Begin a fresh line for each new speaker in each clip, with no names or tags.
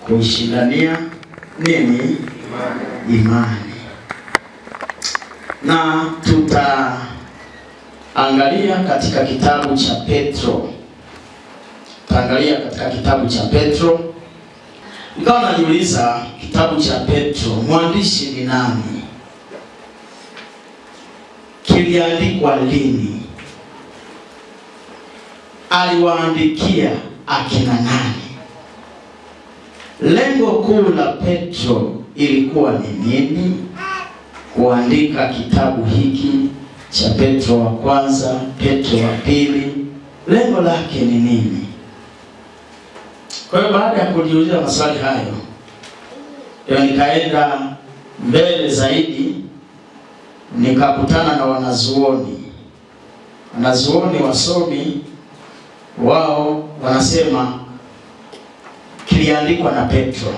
kuishindania nini? Imani. Na tutaangalia katika kitabu cha Petro. Nikawa najiuliza, kitabu cha Petro, mwandishi ni nani? Kiliandikwa lini? Aliwaandikia akina nani? Lengo kuu la Petro ilikuwa ni nini kuandika kitabu hiki cha Petro wa kwanza, Petro wa pili? Lengo lake ni nini? Kwa hiyo baada ya kujiuliza maswali hayo, nikaenda mbele zaidi, nikakutana na wanazuoni wasomi. Wao wanasema kiliandikwa na Petro.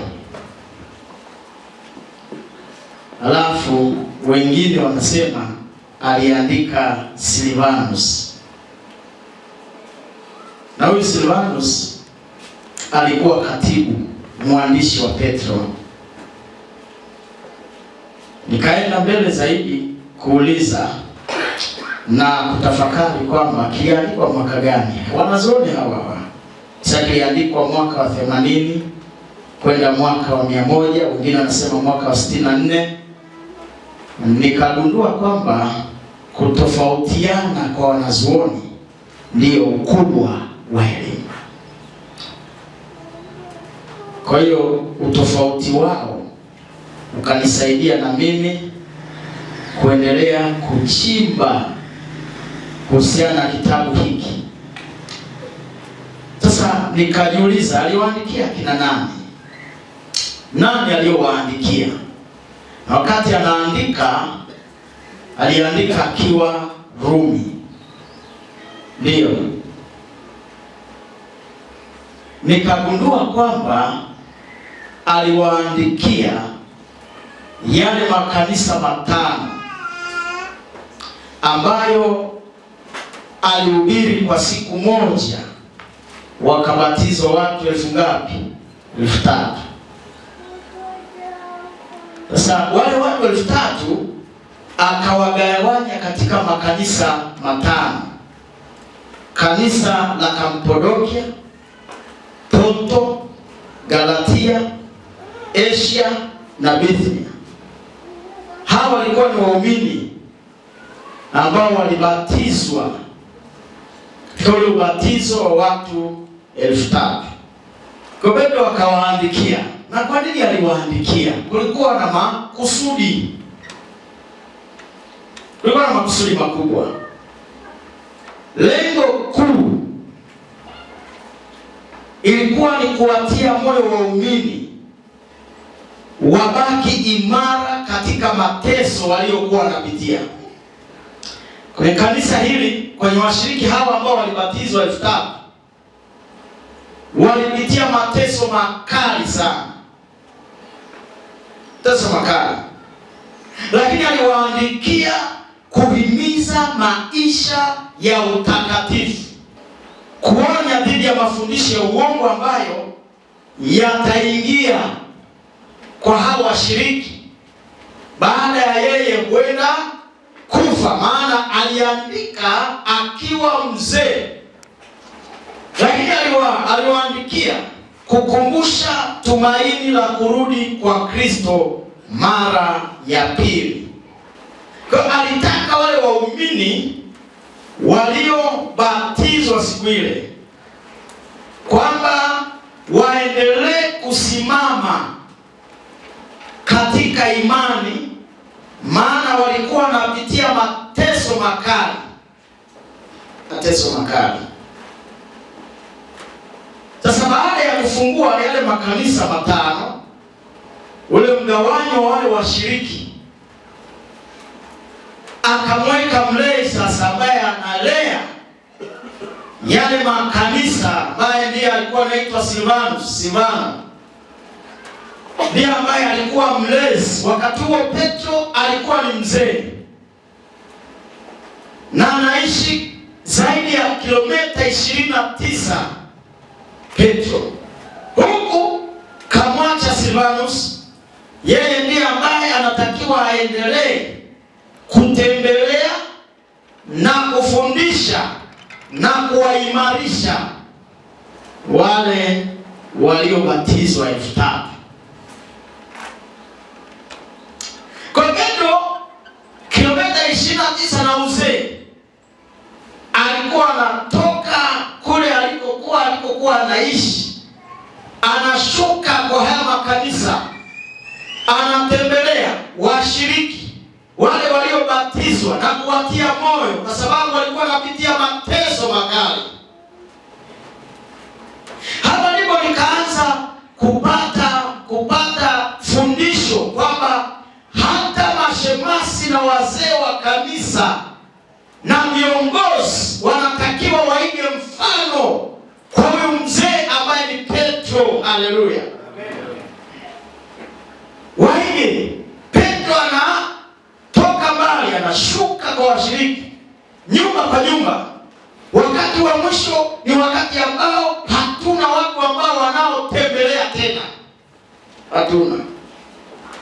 Alafu wengine wanasema aliandika Silvanus. Na huyu Silvanus alikuwa katibu mwandishi wa Petro. Nikaenda mbele zaidi kuuliza na kutafakari kwamba kiliandikwa mwaka gani. Wanazuoni hawa sasa kiliandikwa mwaka wa 80 kwenda mwaka wa 100, wengine wanasema mwaka wa 64. Nikagundua kwamba kutofautiana kwa wanazuoni ndio ukubwa wa elimu. Kwa hiyo utofauti wao ukanisaidia na mimi kuendelea kuchimba kuhusiana na kitabu hiki. Sasa nikajiuliza, aliwaandikia kina nani? Nani aliyowaandikia? Na wakati anaandika, aliandika akiwa Rumi. Ndio. Nikagundua kwamba aliwaandikia yale makanisa matano ambayo alihubiri kwa siku moja, wakabatizwa watu 3,000. Sasa wale watu 3,000 akawagawanya katika makanisa matano. Kanisa la Kampodokia, Ponto, Galatia, Asia na Bithynia. Hawa walikuwa ni waumini ambao walibatizwa katika ule ubatizo wa watu 3,000. Kwa Petro akawaandikia. Na kwa nini aliwaandikia? Kulikuwa na makusudi. Kulikuwa na makusudi makubwa. Lengo kuu ilikuwa ni kuwatia moyo waumini wabaki imara katika mateso waliokuwa wanapitia. Kwenye kanisa hili, kwenye washiriki hawa ambao walibatizwa 3,000, walipitia mateso makali sana. Mateso makali. Lakini aliwaandikia kuhimiza maisha ya utakatifu, kuonya dhidi ya mafundisho ya uongo ambayo yataingia kwa hawa washiriki baada ya yeye kwenda kufa. Maana aliandika akiwa mzee, lakini aliwaandikia kukumbusha tumaini la kurudi kwa Kristo mara ya pili. Kwa alitaka wale waumini waliobatizwa siku ile kwamba waendelee kusimama katika imani, maana walikuwa wanapitia mateso makali. Mateso makali. Sasa baada ya kufungua yale makanisa matano, ule mgawanyo wa wale washiriki, akamweka mlei sasa ambaye analea yale makanisa, ambaye ndiye alikuwa anaitwa Silvanus. Ndiye ambaye alikuwa mlezi. Wakati huo Petro alikuwa ni mzee na anaishi zaidi ya kilomita 29 Petro. Huku kama Silvanus, yeye ndiye ambaye anatakiwa aendelee kutembelea na kufundisha na kuwaimarisha wale waliobatizwa 3000. Kwa Petro, kilomita 29 na uzee, alikuwa anatoka kule alikokuwa anaishi, anashuka kwa haya makanisa, anatembelea washiriki wale waliobatizwa na kuwatia moyo, kwa sababu walikuwa wanapitia mateso makali. Hapa ndipo nikaanza kupata fundisho kwamba hata mashemasi na wazee wa kanisa na viongozi wanatakiwa waige mfano kwa huyu mzee ambaye ni Petro. Haleluya. Waige. Petro anatoka mbali, anashuka kwa washiriki nyumba kwa nyumba. Wakati wa mwisho ni wakati ambao hatuna watu ambao wanaotembelea tena. Hatuna.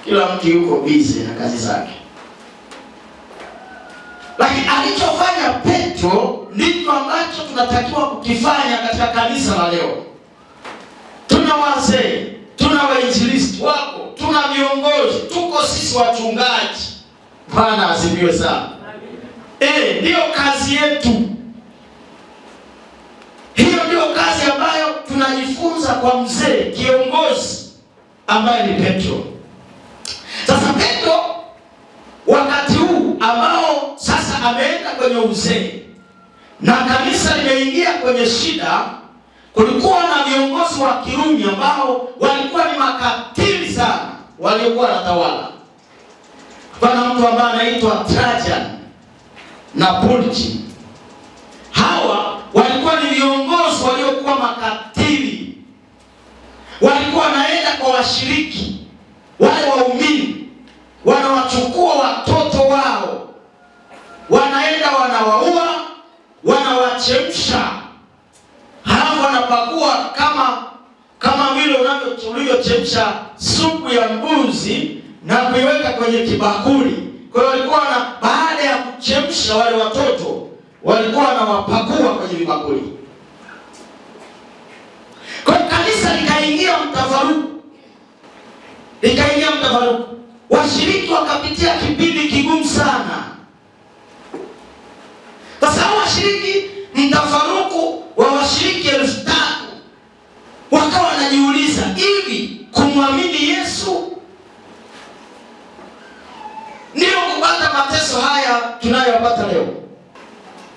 Kila mtu yuko busy na kazi zake. Lakini alichofanya Petro ndicho ambacho tunatakiwa kukifanya katika kanisa la leo. Tuna wazee, tuna wainjilisti wako, tuna viongozi, tuko sisi wachungaji. Bwana asifiwe sana. Ndio kazi yetu. Hiyo ndio kazi ambayo tunajifunza kwa mzee kiongozi ambaye ni Petro. Sasa Petro wakati huu ambao sasa ameenda kwenye uzee na kanisa limeingia kwenye shida, kulikuwa na viongozi wa Kirumi ambao walikuwa ni makatili sana, waliokuwa wanatawala. Kuna mtu ambaye anaitwa Trajan na Pulchi. Hawa walikuwa ni viongozi waliokuwa makatili. Walikuwa wanaenda kwa washiriki wale waumini, wanawachukua watoto wao, wanaenda wanawaua, wanawachemsha, halafu wanapakua kama vile ulivyochemsha supu ya mbuzi na kuiweka kwenye kibakuli. Kwa hiyo walikuwa baada ya kuchemsha wale watoto, walikuwa wanawapakua kwenye vibakuli. Kwa kanisa likaingia mtafaruku. Washiriki wakapitia kipindi kigumu sana. Sasa washiriki, mtafaruku wa washiriki 3000 wakawa wanajiuliza, hivi kumwamini Yesu ndio kupata mateso haya tunayopata leo?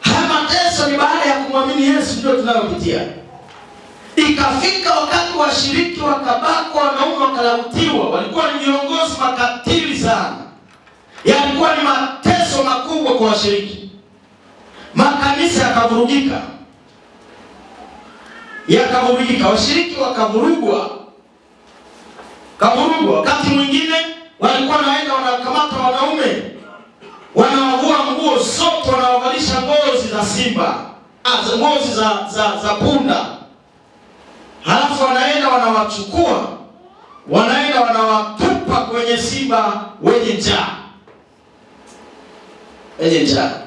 Haya mateso ni baada ya kumwamini Yesu ndio tunayopitia. Ikafika wakati washiriki wakabakwa, wanaume wakalawitiwa. Walikuwa ni viongozi makatili sana. Yalikuwa ni mateso makubwa kwa washiriki. Makanisa yakavurugika, washiriki wakavurugwa. Wakati mwingine walikuwa naenda wanakamata wanaume, wanawavua nguo zote, wanawavalisha ngozi za simba, ngozi za punda. Halafu wanaenda wanawachukua, wanaenda wanawatupa kwenye simba wenye njaa.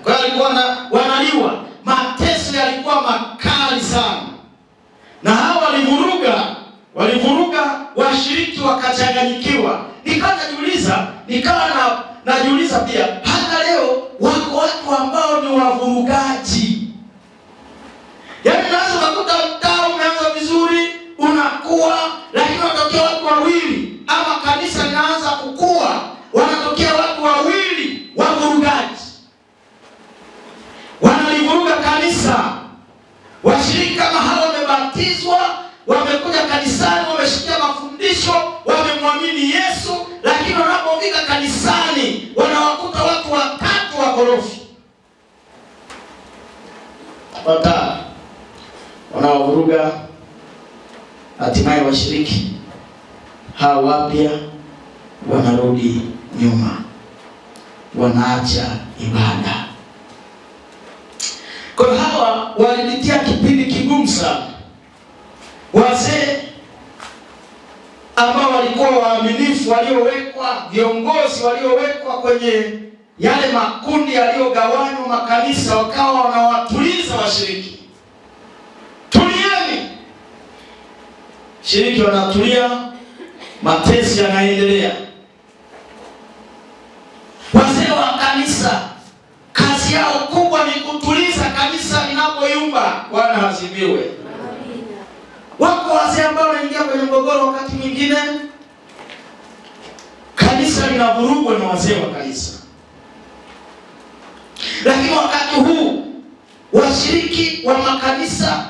Kwa hiyo walikuwa wanaliwa. Mateso yalikuwa makali sana. Na hao walivuruga washiriki wakachanganyikiwa. Nikawa najiuliza pia, hata leo wako watu ambao ni wavurugaji. Yaani unaweza kukuta mtaa umeanza vizuri, unakuwa, lakini wanatokea watu wawili, ama kanisa linaanza kukua, wanatokea watu wawili wavurugaji. Wanalivuruga kanisa. Washiriki kama hao wamebatizwa, wamekuja kanisani, wameshikia mafundisho, wamemwamini Yesu, lakini wanapofika kanisani wanawakuta watu 3 wakorofi. Wanawavuruga. Hatimaye washiriki hao wapya wanarudi nyuma, wanaacha ibada. Kwa hawa walipitia kipindi kigumu sana. Wazee ambao walikuwa waaminifu waliowekwa, viongozi waliowekwa kwenye yale makundi yaliyogawanywa makanisa, wakawa wanawatuliza washiriki. Tulieni. Shiriki wanatulia, mateso yanaendelea. Wazee wa kanisa kazi yao kubwa ni kutuliza kanisa linapoyumba. Bwana asifiwe. Wako wazee ambao wanaingia kwenye mgogoro wakati mwingine kanisa linavurugwa na wazee wa kanisa. Lakini wakati huu washiriki wa makanisa,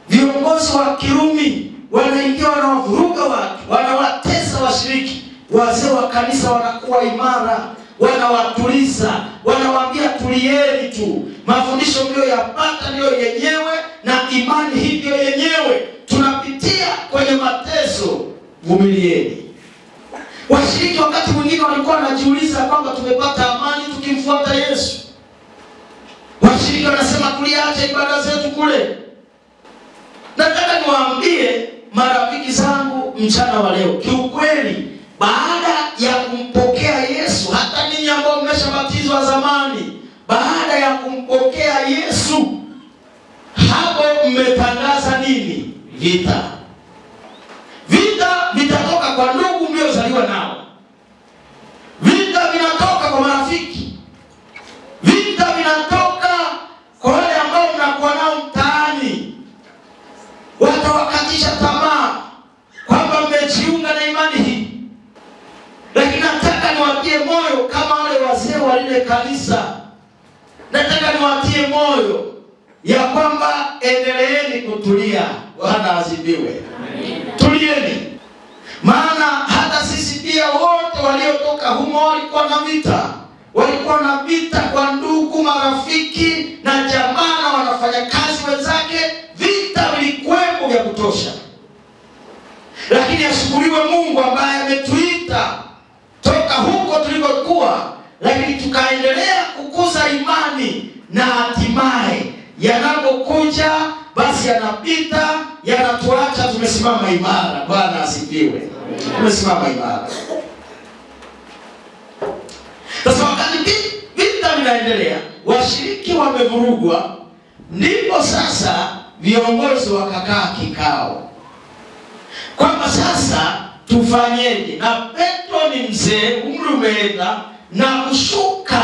viongozi wa Kirumi wanaingia, wanawavuruga watu, wanawatesa washiriki. Wazee wa kanisa wanakuwa imara, wanawatuliza, wanawaambia tulieni tu. Mafundisho mlioyapata ndio yenyewe na imani hii ndio yenyewe. Tunapitia kwenye mateso, vumilieni. Washiriki wakati mwingine walikuwa wanajiuliza kwamba tumepata amani tukimfuata Yesu. Washiriki wanasema tuliacha ibada zetu kule. Nataka niwaambie marafiki zangu mchana wa leo, kiukweli baada ya kumpokea Yesu, hata ninyi ambao mmeshabatizwa zamani, baada ya kumpokea Yesu, hapo mmetangaza nini? Vita. Vita vitatoka kwa ndugu mliozaliwa nao. Vita vinatoka kwa marafiki. Vita vinatoka kwa wale ambao mnakuwa nao mtaani. Watawakatisha tamaa kwamba mmejiunga na imani hii. Lakini nataka niwatie moyo kama wale wazee wa lile kanisa. Nataka niwatie moyo ya kwamba endeleeni kutulia. Bwana asifiwe. Tulieni. Maana hata sisi pia wote waliotoka humo walikuwa na vita. Walikuwa na vita kwa ndugu, marafiki na jamaa na wanafanya kazi wenzake. Vita vilikuwepo vya kutosha. Lakini ashukuriwe Mungu ambaye ametuita toka huko tulikokuwa, lakini tukaendelea kukuza imani, na hatimaye yanapokuja basi yanapita, yanatuacha tumesimama imara. Bwana asifiwe. Tumesimama imara. Sasa wakati vita vinaendelea, washiriki wamevurugwa, ndipo sasa viongozi wakakaa kikao kwamba sasa tufanyeje? Na Petro ni mzee, umri umeenda, na kushuka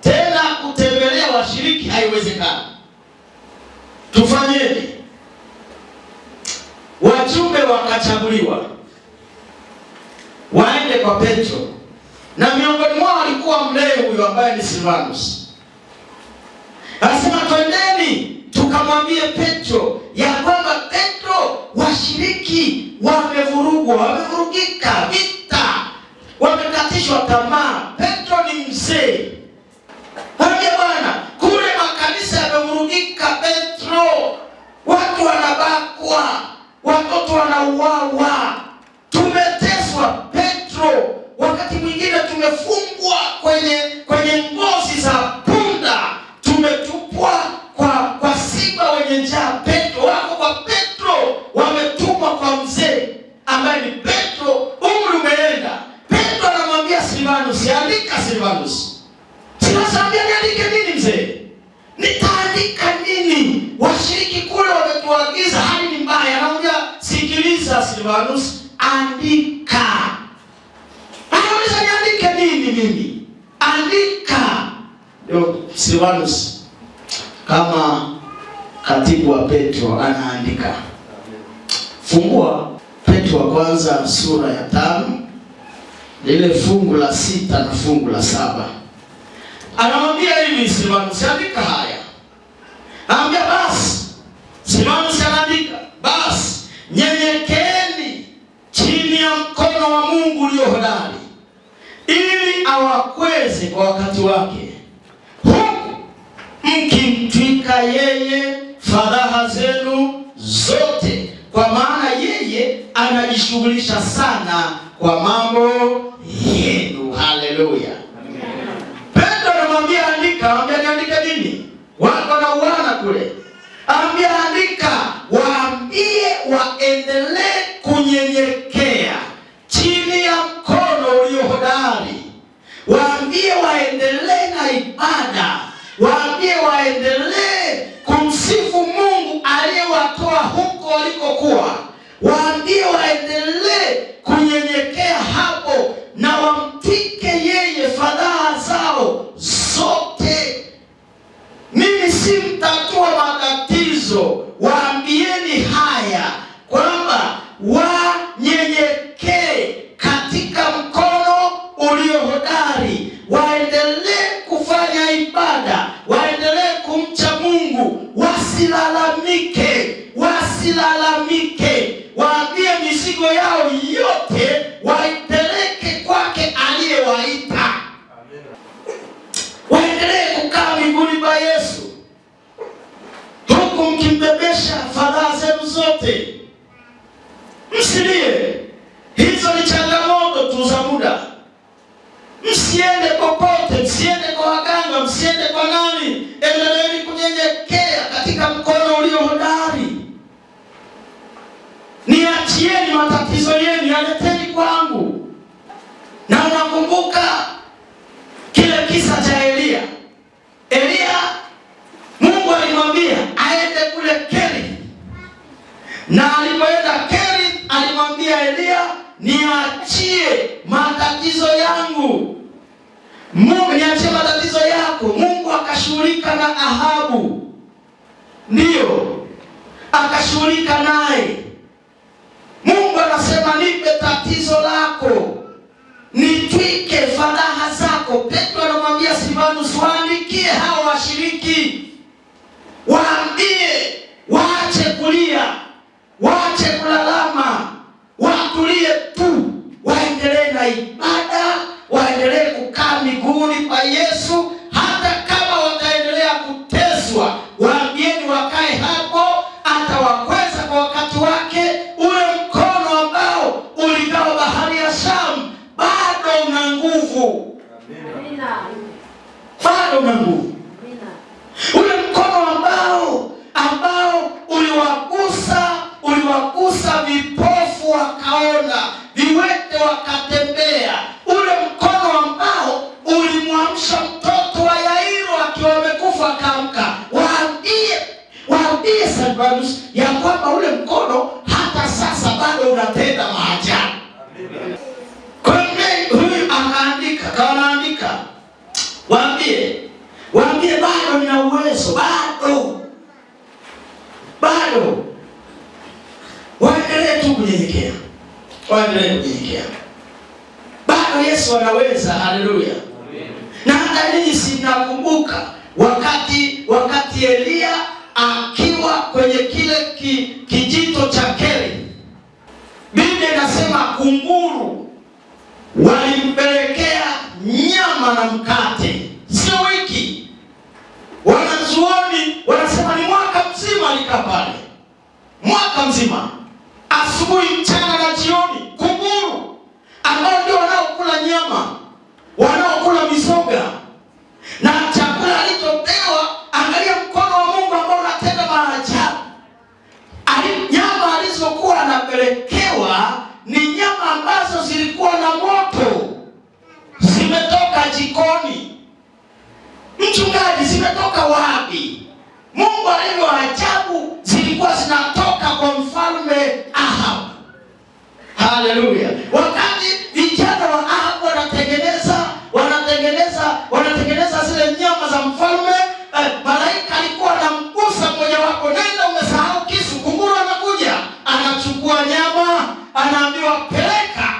tena kutembelea washiriki haiwezekani. Tufanyeje? Wajumbe wakachaguliwa waende kwa Petro, na miongoni mwao alikuwa mlevi huyo ambaye ni Silvanus. Anasema twendeni tukamwambie Petro ya kwamba Petro, washiriki wamevurugwa, wamevurugika, vita, wamekatishwa tamaa. Petro ni mzee. Mwambie Bwana, kule makanisa yamevurugika Petro. Watu wanabakwa, watoto wanauawa, tumeteswa Petro. Wakati mwingine tumefungwa kwenye ngozi za punda, tumetupwa kwa simba wenye njaa. Petro wako kwa Petro, wametumwa kwa mzee ambaye ni Petro, umri umeenda. Petro anamwambia Silvanus, andika Silvanus. Silvanus anambia niandike nini mzee? Nitaandika nini? Washiriki kule wametuagiza, hali ni mbaya. Anamwambia sikiliza Silvanus, andika. Anauliza niandike nini mimi? Andika. Ndio Silvanus kama katibu wa Petro anaandika. Fungua Petro wa kwanza sura ya 5, lile fungu la 6 na fungu la 7. Anamwambia hivi Silvanus, andika haya. Anambia basi, Silvanus anaandika, basi nyenyekeeni chini ya mkono wa Mungu ulio hodari, ili awakweze kwa wakati wake, huku mkimtwika yeye fadhaa zenu zote, kwa maana yeye anajishughulisha sana kwa mambo yenu. Haleluya. Petro anamwambia andika. Anambia niandike nini? Watu wanauana kule. Anambia andika, waambie waendelee kunyenyekea chini si mtatua matatizo. Waambieni haya kwamba wanyenyekee katika mkono ulio hodari, waendelee kufanya ibada, waendelee kumcha Mungu, wasilalamike, wasilalamike. Waambie mizigo yao yote waipeleke kwake aliyewaita. Waendelee kukaa miguuni pa Yesu, huku mkimbebesha fadhaa zenu zote. Msilie. Hizo ni changamoto tu za muda. Msiende popote, msiende kwa waganga, msiende kwa nani. Endeleeni kunyenyekea katika mkono ulio hodari. Niachieni matatizo yenu, yaleteni kwangu. Na unakumbuka kile kisa cha Elia. Elia, Mungu alimwambia aende kule Keri. Na alipoenda Keri, alimwambia Elia, niachie matatizo yangu. Mungu, niachie matatizo yako. Mungu akashughulika na Ahabu. Ndio, akashughulika naye. Mungu anasema nipe tatizo lako, nitwike fadhaa zako. Petro anamwambia Silvanus, waandikie hao washiriki, waambie waache kulia, waache kulalama, watulie tu, waendelee na ibada, waendelee kukaa miguuni pa Yesu. Hata kama wataendelea kuteswa, waambieni wakae hapo, atawakweza kwa wakati wake. Ule mkono ambao uligawa bahari ya Shamu bado una nguvu. Amina. Bado una nguvu. Amina. Ule mkono ambao uliwagusa vipofu wakaona, viwete wakatembea. Ule mkono ambao ulimwamsha mtoto wa Yairo akiwa amekufa akaamka. Waambie Silvanus ya kwamba ule mkono hata sasa bado unatenda maajabu. Kwa huyu akaandika, waambie bado nina uwezo, bado. Waendelee tu kunyenyekea. Bado Yesu anaweza. Haleluya. Na hata ninyi sinakumbuka wakati Elia akiwa kwenye kile kijito cha Keri, Biblia inasema kunguru walimpelekea nyama na mkate. Sio wiki. Wanazuoni wanasema ni mwaka mzima alikaa pale. Mwaka mzima. Asubuhi, mchana na jioni. Kunguru ambao ndio wanaokula nyama, wanaokula mizoga. Na chakula alichopewa, angalia mkono wa Mungu ambao unatenda maajabu. Nyama alizokuwa anapelekewa ni nyama ambazo zilikuwa na moto, zimetoka jikoni. Mchungaji, zimetoka wapi? Mungu alivyo ajabu, zilikuwa zinatoka kwa mfalme Ahab. Haleluya. Wakati vijana wa Ahab wanatengeneza zile nyama za mfalme, malaika alikuwa anamgusa mmoja wapo, nenda umesahau kisu. Kunguru anakuja, anachukua nyama, anaambiwa peleka.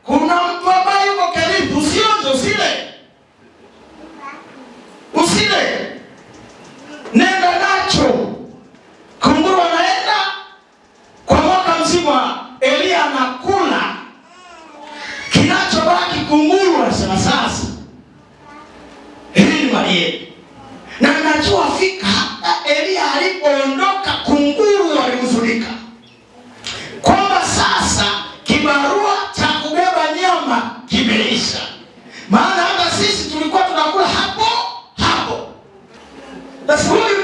Kuna mtu ambaye yuko karibu, usionje, usile. Nenda nacho. Kunguru anaenda. Kwa mwaka mzima Elia anakula. Kinachobaki kunguru anasema sasa, hii ni mali. Na najua fika Elia alipoondoka, kunguru walihuzunika kwamba sasa kibarua cha kubeba nyama kimeisha. Maana hata sisi tulikuwa tunakula hapo. Basi huyu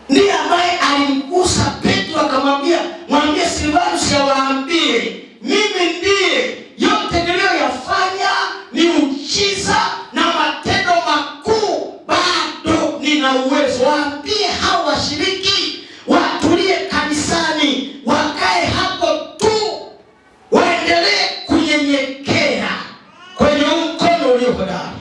ndiye ambaye alimgusa Petro akamwambia, mwambie Silvanus waambie, mimi ndiye, yote niliyoyafanya ni muujiza na matendo makuu, bado nina uwezo. Waambie hao washiriki watulie kanisani, wakae hapo tu, waendelee kunyenyekea kwenye mkono ulio hodari.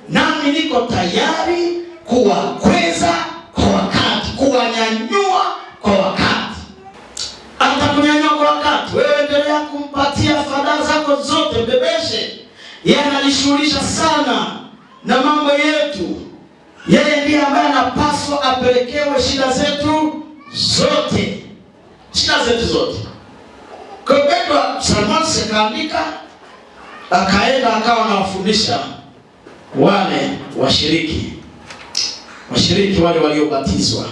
Nami niko tayari kuwakweza kwa wakati, kuwanyanyua kwa wakati. Atakunyanyua kwa wakati. Wewe endelea kumpatia fadhaa zako zote, mbebeshe. Yeye anajishughulisha sana na mambo yetu. Yeye ndiye ambaye anapaswa apelekewe shida zetu zote. Shida zetu zote. Kwa Petro Salmon sekaandika, akaenda akawa anawafundisha wale washiriki wale waliobatizwa.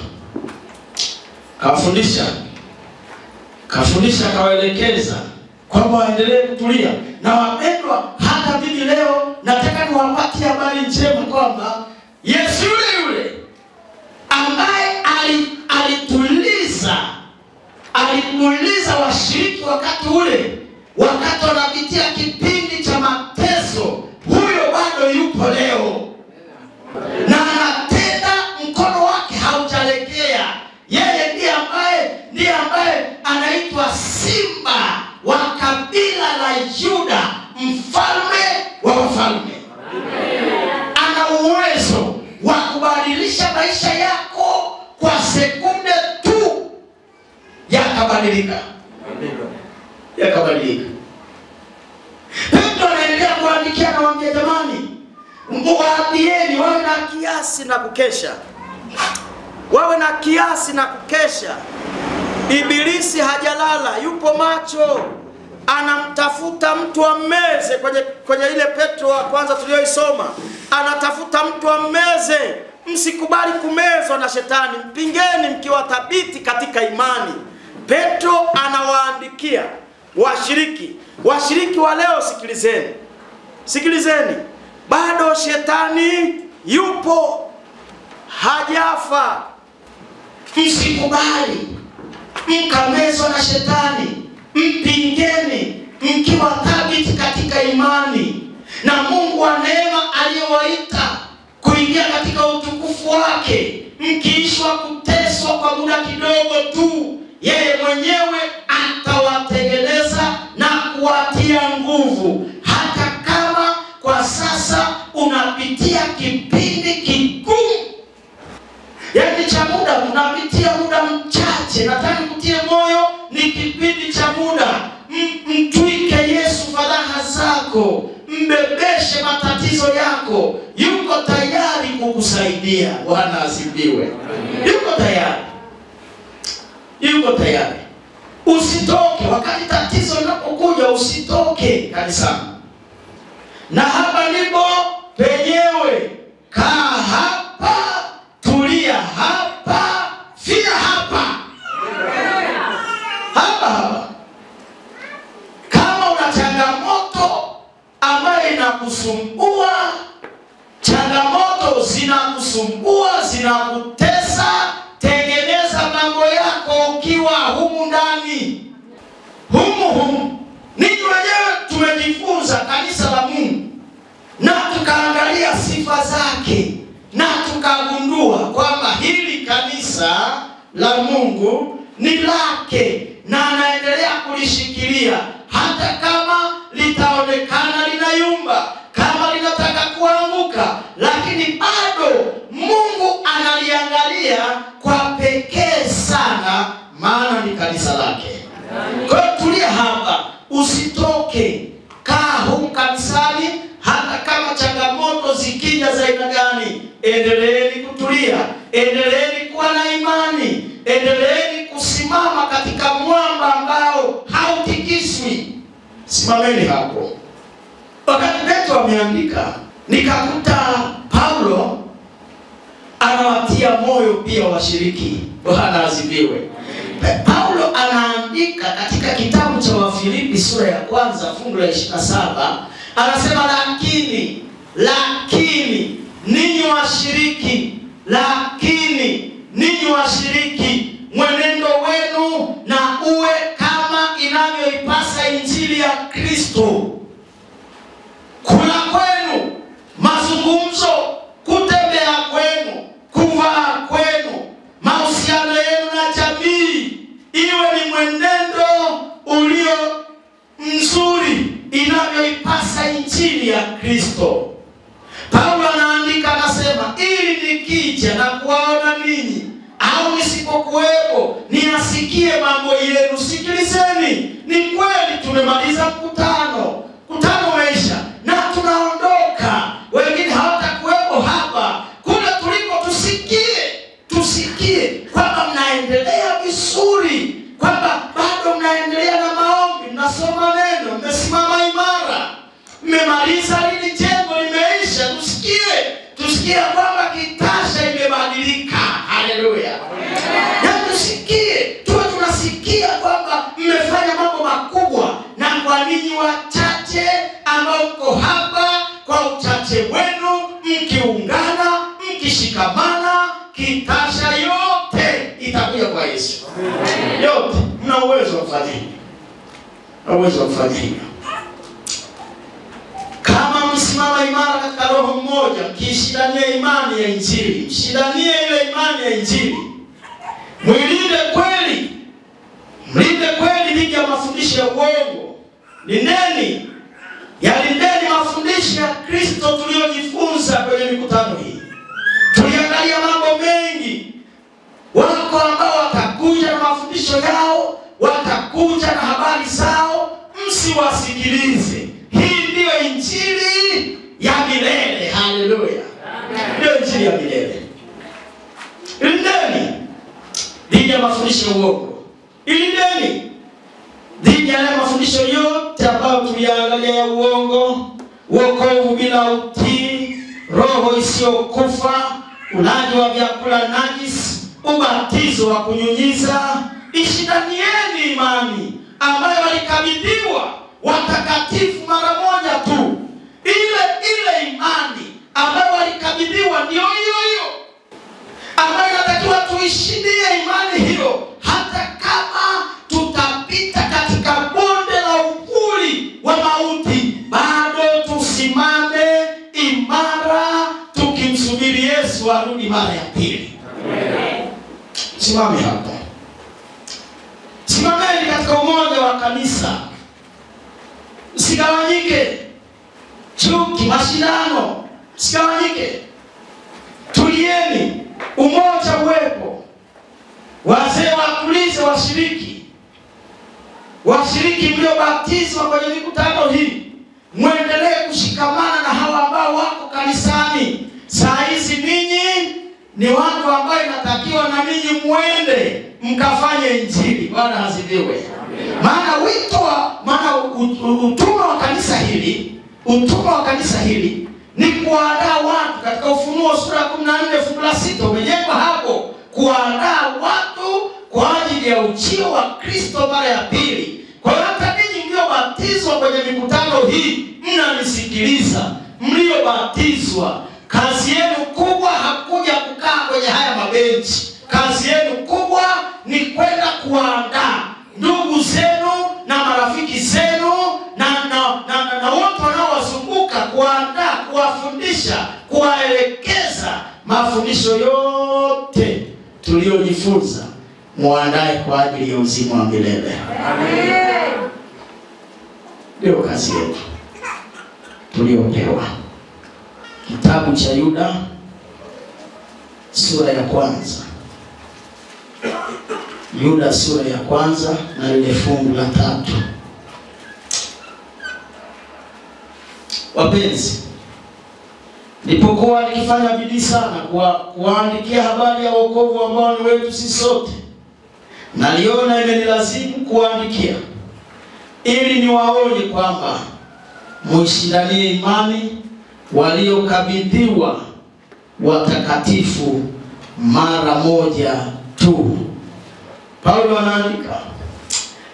Kafundisha akawaelekeza kwamba waendelee kutulia. Na wapendwa, hata mimi leo nataka niwapatie habari njema kwamba Yesu yule ambaye alituliza washiriki wakati ule, wakati wanapitia kipindi cha mateso, huyo bado yupo leo. Na anatenda, mkono wake haujalegea. Yeye ndiye ambaye anaitwa Simba wa kabila la Yuda, mfalme wa wafalme. Ana uwezo wa kubadilisha maisha yako kwa sekunde tu, yakabadilika. Petro anaendelea kuandikia na waambia, jamani, waambieni wawe na kiasi na kukesha. Wawe na kiasi na kukesha. Ibilisi hajalala, yupo macho. Anamtafuta mtu ammeze. Kwenye ile Petro wa kwanza tuliyoisoma, anatafuta mtu ammeze. Msikubali kumezwa na shetani, mpingeni mkiwa thabiti katika imani. Petro anawaandikia washiriki wa leo, sikilizeni. Bado shetani yupo, hajafa. Msikubali mkamezwa na shetani, mpingeni mkiwa thabiti katika imani. Na Mungu wa neema aliyewaita kuingia katika utukufu wake, mkiishwa kuteswa kwa muda kidogo tu, yeye mwenyewe atawatengeneza na kuwatia nguvu. Hata kama kwa sasa unapitia kipindi kigumu, yaani cha muda, unapitia muda mchache, nataka kutie moyo, ni kipindi cha muda. Mtwike Yesu fadhaa zako, mbebeshe matatizo yako. Yuko tayari kukusaidia. Bwana asifiwe. Yuko tayari. Usitoke wakati tatizo linapokuja, usitoke kanisani. Na hapa ndipo penyewe. Kaa hapa, tulia hapa, fia hapa. Hapa. Kama una changamoto ambayo inakusumbua, changamoto zinakusumbua, zinakutesa, tengeneza mambo yako ukiwa humu ndani. Humu. Ninyi wenyewe tumejifunza kanisa la Mungu, na tukaangalia sifa zake, na tukagundua kwamba hili kanisa la Mungu ni lake, na anaendelea kulishikilia hata kama litaonekana linayumba, kama linataka kuanguka, lakini bado Mungu analiangalia kwa pekee sana, maana ni kanisa lake. Kwa hiyo tulia hapa, usitoke. Kaa humu kanisani, hata kama changamoto zikija za aina gani, endeleeni kutulia, endeleeni kuwa na imani, endeleeni kusimama katika mwamba ambao hautikiswi. Simameni hapo. Wakati Petro ameandika, nikakuta Paulo anawatia moyo pia washiriki. Bwana asifiwe. Paulo anaandika katika kitabu cha Wafilipi sura ya 1 fungu la 27, anasema lakini ninyi washiriki, mwenendo wenu na uwe kama inavyoipasa injili ya Kristo. Kula kwenu, mazungumzo, kutembea kwenu, kuvaa kwenu, mahusiano yenu na jamii, iwe ni mwenendo ulio mzuri inavyoipasa injili ya Kristo. Paulo anaandika, anasema, ili nikija tusikie mambo yenu. Sikilizeni, ni kweli tumemaliza mkutano umeisha na tunaondoka, wengine hawatakuwepo hapa. Kule tuliko tusikie kwamba mnaendelea vizuri, kwamba bado mnaendelea na maombi, mnasoma neno, mmesimama imara, mmemaliza lile jengo limeisha. Tusikie kwamba Kitasha imebadilika. Haleluya. Na tusikie, tunasikia kwamba mmefanya mambo makubwa, na kwa ninyi wachache ambao mko hapa, kwa uchache wenu mkiungana, mkishikamana, Kitasha yote itakuja kwa Yesu. Yote mna uwezo wa kufanya hivyo. Kama msimama imara katika roho mmoja, mkishindania imani ya Injili, mshindanie ile imani ya Injili. Mlinde kweli dhidi ya mafundisho ya uongo. Lindeni mafundisho ya Kristo tuliyojifunza kwenye mikutano hii. Tuliangalia mambo mengi. Wako ambao watakuja na mafundisho yao, watakuja na habari zao, msiwasikilize. Hii ndiyo Injili ya milele. Haleluya. Ndiyo Injili ya milele. Lindeni dhidi ya mafundisho ya uongo. Lindeni dhidi ya mafundisho yote ambayo tuliangalia ya uongo: wokovu bila utii, roho isiyokufa, ulaji wa vyakula najisi, ubatizo wa kunyunyiza. Ishindanieni imani ambayo walikabidhiwa watakatifu mara moja tu. Ile imani ambayo walikabidhiwa ndio hiyo ambayo natakiwa tuishindie imani hiyo. Hata kama tutapita katika bonde la uvuli wa mauti, bado tusimame imara, tukimsubiri Yesu arudi mara ya pili. Simame hapa. Simameni katika umoja wa kanisa. Msigawanyike. Chuki, mashindano, msigawanyike. Tulieni, umoja uwepo. Wazee wakulize washiriki mliobatizwa kwenye mikutano hii, muendelee kushikamana na hawa ambao wako kanisani. Saa hizi ninyi ni watu ambao inatakiwa na ninyi muende mkafanye Injili. Bwana asifiwe. Maana utume wa kanisa hili ni kuandaa watu. Katika Ufunuo sura 14 fungu la 6 umejengwa hapo, kuandaa watu kwa ajili ya ujio wa Kristo mara ya pili. Kwa hiyo hata ninyi mliobatizwa kwenye mikutano hii, mnanisikiliza, mliobatizwa, kazi yenu kubwa hakuja kukaa kwenye haya mabenchi. Kazi yenu kubwa ni kwenda kuandaa ndugu zenu na marafiki zenu na wote wanaowazunguka, kuandaa, kuwafundisha, kuwaelekeza mafundisho yote tuliyojifunza, muandae kwa ajili ya uzima wa milele. Amen. Ndio kazi yetu tuliyopewa. Kitabu cha Yuda sura ya 1. Yuda sura ya 1 na ile fungu la 3. Wapenzi, nilipokuwa nikifanya bidii sana kuandikia habari ya wokovu ambao ni wetu sisi sote, naliona imenilazimu kuandikia ili niwaonye kwamba muishindanie imani waliokabidhiwa watakatifu mara moja tu. Paulo anaandika,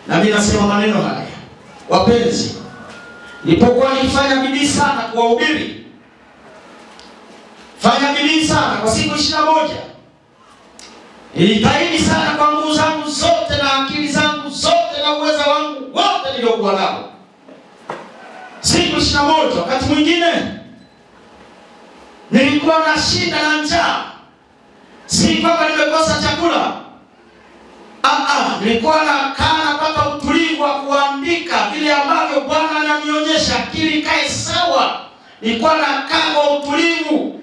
na mimi nasema maneno haya. Wapenzi, nilipokuwa nikifanya bidii sana kuwahubiri, fanya bidii sana kwa siku 21, nilitahidi sana kwa nguvu zangu zote na akili zangu zote na uwezo wangu wote niliokuwa nao. Siku 21, wakati mwingine nilikuwa na shida na njaa. Si kwamba nimekosa chakula. Nilikuwa nakaa napata utulivu wa kuandika vile ambavyo Bwana ananionyesha, akili kae sawa. Nilikuwa nakaa kwa utulivu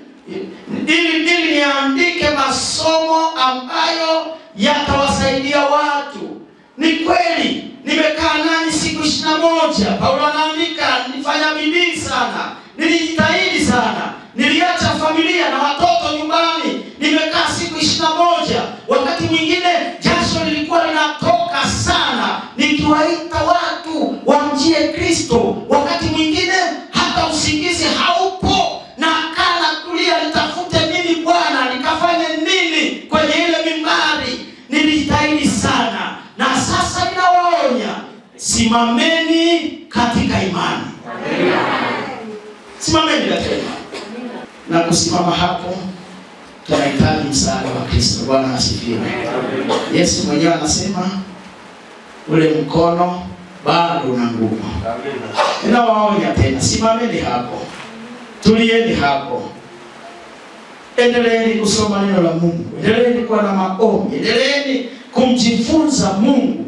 ili niandike masomo ambayo yatawasaidia watu. kweli nimekaa nani siku 21. Paulo anaandika, nilifanya bidii sana, nilijitahidi sana, niliacha familia na watoto nyumbani, nimekaa siku 21. Wakati mwingine jasho lilikuwa linatoka sana nikiwaita watu wamjie Kristo. Wakati mwingine hata usingizi haupo, na kana tulia nitafute nini Bwana, nikafanye nini kwenye ile mimbari. Nilijitahidi sana, na sasa ninawaonya, simameni katika imani. Simameni katika imani. Na kusimama hapo tunahitaji msaada wa Kristo. Bwana asifiwe. Yesu mwenyewe anasema ule mkono bado una nguvu. Ninawaonya tena, simameni hapo. Tulieni hapo. Endeleeni kusoma neno la Mungu. Endeleeni kuwa na maombi. Endeleeni kumjifunza Mungu.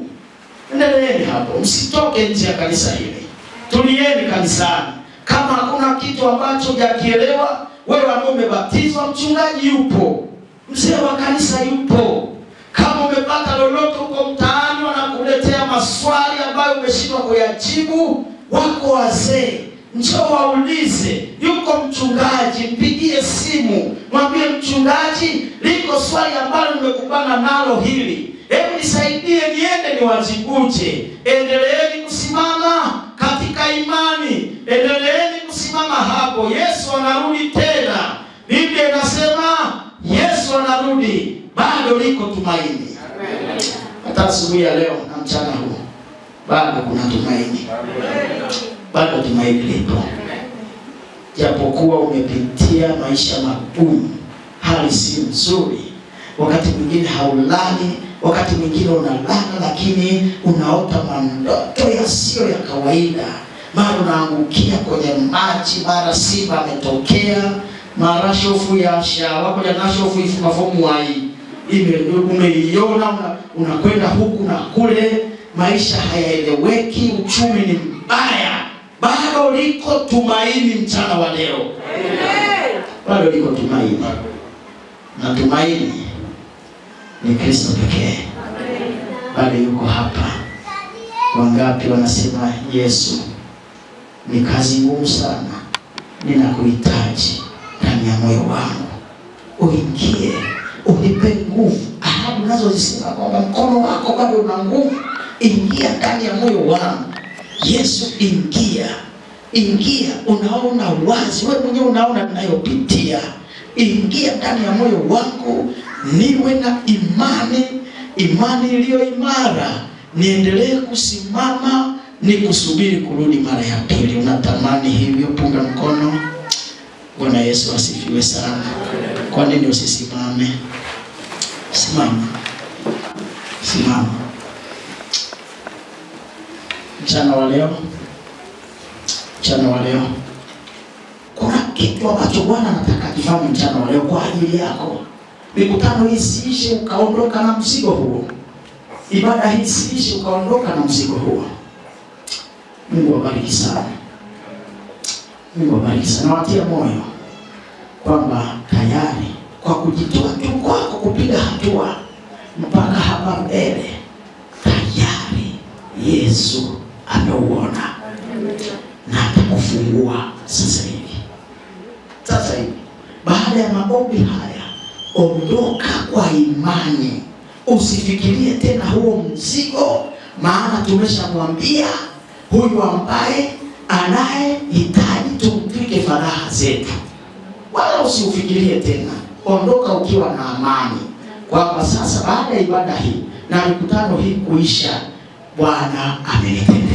Endeleeni hapo. Msitoke nje ya kanisa hili. Tulieni kanisani. Kama hakuna kitu ambacho hujakielewa, wewe ambaye umebatizwa, mchungaji yupo, mzee wa kanisa yupo. Kama umepata lolote huko mtaani wanakuletea maswali ambayo umeshindwa kuyajibu, wako wazee, njoo waulize. Yuko mchungaji, mpigie simu, mwambie mchungaji, liko swali ambalo nimekubana nalo hili, hebu nisaidie niende niwajibuje. Endeleeni kusimama katika imani. Endeleeni kusimama hapo. Yesu anarudi tena. Biblia inasema Yesu anarudi, bado liko tumaini. Hata asubuhi ya leo na mchana huu bado kuna tumaini. Bado tumaini lipo. Japokuwa umepitia maisha magumu, hali si nzuri, wakati mwingine haulali, wakati mwingine unalala lakini unaota mandoto yasiyo ya kawaida. Mara unaangukia kwenye maji, mara simba ametokea, mara shofu ya shawa kwa na shofu ifunga fomu hai. Umeiona, unakwenda huku na kule, maisha hayaeleweki, uchumi ni mbaya. Bado liko tumaini mchana wa leo. Bado liko tumaini. Na tumaini ni Kristo pekee. Bado yuko hapa. Wangapi wanasema Yesu, ni kazi ngumu sana, ninakuhitaji ndani ya moyo wangu, uingie, unipe nguvu. Ahadi nazo zisema kwamba mkono wako bado una nguvu, ingia ndani ya moyo wangu. Yesu, ingia, ingia. Unaona wazi, wewe mwenyewe unaona ninayopitia. Ingia ndani ya moyo wangu, niwe na imani, imani iliyo imara, niendelee kusimama, nikusubiri kurudi mara ya pili. Unatamani hivyo? Punga mkono. Bwana Yesu asifiwe sana. Kwa nini usisimame? Simama. Simama. Mchana wa leo, mchana wa leo, kuna kitu ambacho Bwana anataka kifanye mchana wa leo kwa ajili yako. Mikutano hii isiishe ukaondoka na mzigo huo. Ibada hii isiishe ukaondoka na mzigo huo. Mungu awabariki sana. Mungu awabariki sana. Watia moyo kwamba tayari kwa kujitoa tu kwako kupiga hatua mpaka hapa mbele, tayari Yesu ameuona na atakufungua sasa hivi. Sasa hivi, baada ya maombi haya, ondoka kwa imani. Usifikirie tena huo mzigo, maana tumeshamwambia huyu ambaye anayehitaji tumtwike faraha zetu. Wala usifikirie tena. Ondoka ukiwa na amani kwamba sasa baada ya ibada hii na mikutano hii kuisha, Bwana amenitendea.